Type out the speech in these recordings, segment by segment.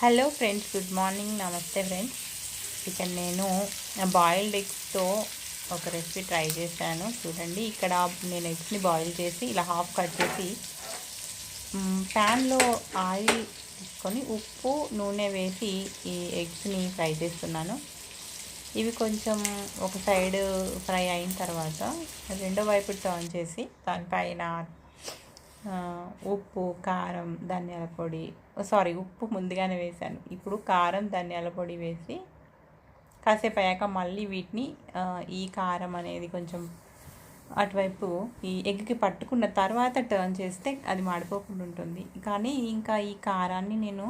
Hello friends, good morning, నమస్తే friends. ఇక్కడ నేను బాయిల్డ్ ఎగ్స్తో ఒక రెసిపీ ట్రై చేశాను. చూడండి, ఇక్కడ నేను ఎగ్స్ని బాయిల్ చేసి ఇలా హాఫ్ కట్ చేసి ప్యాన్లో ఆయిల్ తీసుకొని ఉప్పు నూనె వేసి ఈ ఎగ్స్ని ఫ్రై చేస్తున్నాను. ఇవి కొంచెం ఒక సైడ్ ఫ్రై అయిన తర్వాత రెండో వైపు టర్న్ చేసి దానిపైన ఉప్పు, కారం, ధనియాల పొడి, ఉప్పు ముందుగానే వేసాను. ఇప్పుడు కారం, ధనియాల పొడి వేసి కాసేపు అయ్యాక మళ్ళీ వీటిని ఈ కారం అనేది కొంచెం అటువైపు ఈ ఎగ్కి పట్టుకున్న తర్వాత టర్న్ చేస్తే అది మాడిపోకుండా ఉంటుంది. కానీ ఇంకా ఈ కారాన్ని నేను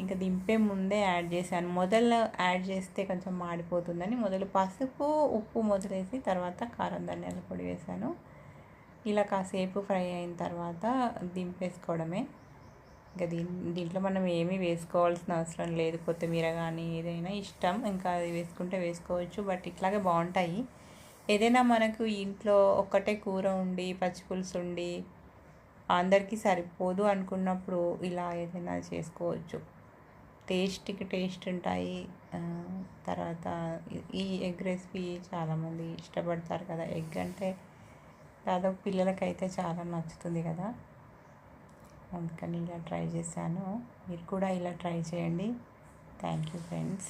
ఇంకా దింపే ముందే యాడ్ చేశాను. మొదలు యాడ్ చేస్తే కొంచెం మాడిపోతుందని మొదలు పసుపు, ఉప్పు మొదలేసి తర్వాత కారం, ధనియాల పొడి వేసాను. ఇలా కాసేపు ఫ్రై అయిన తర్వాత దింపేసుకోవడమే. ఇంకా దీంట్లో మనం ఏమీ వేసుకోవాల్సిన అవసరం లేదు. కొత్తిమీర కానీ ఏదైనా ఇష్టం, ఇంకా అది వేసుకుంటే వేసుకోవచ్చు. బట్ ఇట్లాగే బాగుంటాయి. ఏదైనా మనకు ఇంట్లో ఒక్కటే కూర ఉండి పచ్చిపులుసు ఉండి అందరికీ సరిపోదు అనుకున్నప్పుడు ఇలా ఏదైనా చేసుకోవచ్చు. టేస్ట్కి టేస్ట్ ఉంటాయి. తర్వాత ఈ ఎగ్ రెసిపీ చాలామంది ఇష్టపడతారు కదా. ఎగ్ అంటే దాదాపు పిల్లలకైతే చాలా నచ్చుతుంది కదా. అందుకని ఇలా ట్రై చేశాను. మీరు కూడా ఇలా ట్రై చేయండి. Thank you friends.